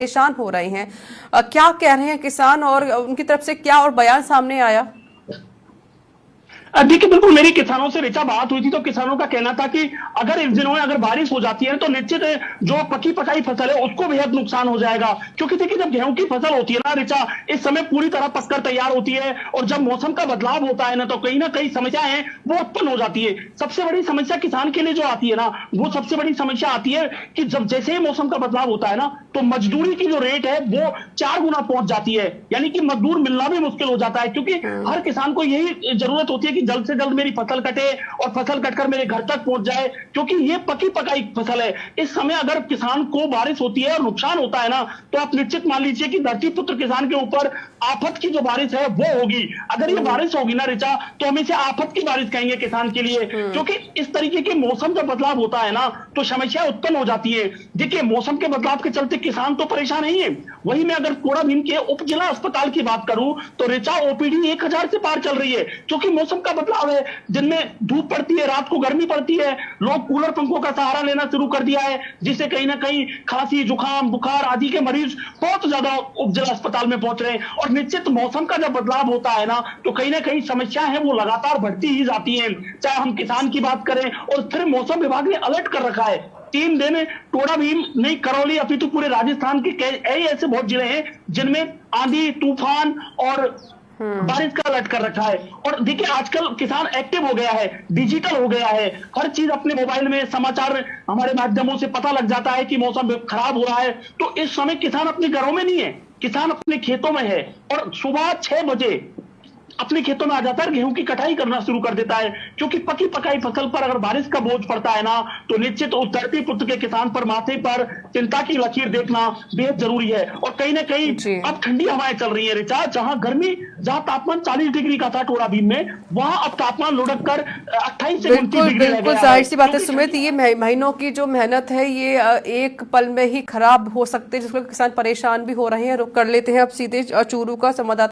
परेशान हो रहे हैं। क्या कह रहे हैं किसान और उनकी तरफ से क्या और बयान सामने आया? देखिए, बिल्कुल मेरी किसानों से ऋचा बात हुई थी, तो किसानों का कहना था कि अगर इन दिनों में अगर बारिश हो जाती है तो निश्चित जो पकी पकाई फसल है उसको बेहद नुकसान हो जाएगा। क्योंकि देखिए, जब गेहूं की फसल होती है ना ऋचा, इस समय पूरी तरह पककर तैयार होती है, और जब मौसम का बदलाव होता है ना कई समस्याएं हैं वो उत्पन्न हो जाती है। सबसे बड़ी समस्या किसान के लिए जो आती है ना, वो सबसे बड़ी समस्या आती है कि जब जैसे ही मौसम का बदलाव होता है ना, तो मजदूरी की जो रेट है वो 4 गुना पहुंच जाती है। यानी कि मजदूर मिलना भी मुश्किल हो जाता है, क्योंकि हर किसान को यही जरूरत होती है कि जल्द से जल्द मेरी फसल कटे और फसल कटकर मेरे घर तक पहुंच जाए, क्योंकि ये पकी पकाई फसल है। इस समय अगर किसान को बारिश होती है और नुकसान होता है ना, तो आप निश्चित मान लीजिए कि धरती पुत्र किसान के ऊपर आफत की जो बारिश है वो होगी। अगर ये बारिश होगी ना ऋचा, तो हम इसे आफत की बारिश कहेंगे किसान के लिए, क्योंकि इस तरीके के मौसम का बदलाव होता है ना, तो समस्या उत्पन्न हो जाती है। देखिए, मौसम के बदलाव के चलते किसान तो परेशान नहीं है, वही मैं अगर कोड़ा भीम के उप जिला अस्पताल की बात करूं तो ऋचा ओपीडी 1000 से पार चल रही है, क्योंकि मौसम का बदलाव है। दिन में धूप पड़ती है, रात को गर्मी पड़ती है, लोग कूलर पंखों का सहारा लेना शुरू कर दिया है, जिससे कहीं ना कहीं खांसी जुकाम बुखार आदि के मरीज बहुत ज्यादा उप जिला अस्पताल में पहुंच रहे हैं। और निश्चित मौसम का जब बदलाव होता है ना, तो कहीं ना कहीं समस्याएं हैं वो लगातार बढ़ती ही जाती हैं। चाहे हम किसान की बात करें, और फिर मौसम विभाग ने अलर्ट कर रखा है 3 दिन। टोडा भीम नहीं, करौली अपितु पूरे राजस्थान के कई ऐसे बहुत जिले हैं जिनमें आंधी तूफान और बारिश का अलर्ट कर रखा है। और देखिए, आजकल किसान एक्टिव हो गया है, डिजिटल हो गया है, हर चीज अपने मोबाइल में समाचार हमारे माध्यमों से पता लग जाता है कि मौसम खराब हो रहा है। तो इस समय किसान अपने घरों में नहीं है, किसान अपने खेतों में है, और सुबह 6 बजे अपने खेतों में आ जाता है, गेहूं की कटाई करना शुरू कर देता है। क्योंकि पकी पकाई फसल पर अगर बारिश का बोझ पड़ता है ना, तो निश्चित उस धरती पुत्र के किसान पर माथे पर चिंता की लकीर देखना बेहद जरूरी है। और कहीं ना कहीं अब ठंडी हवाएं चल रही है ऋचा, जहां तापमान 40 डिग्री का था टोडा भीम में, वहां अब तापमान लुढ़क कर 28 से 29 डिग्री रह गया है। जाहिर सी बात है सुमित, ये महीनों की जो मेहनत है ये एक पल में ही खराब हो सकती है, जिसको किसान परेशान भी हो रहे हैं। रुक कर लेते हैं अब सीधे चूरू का संवाददाता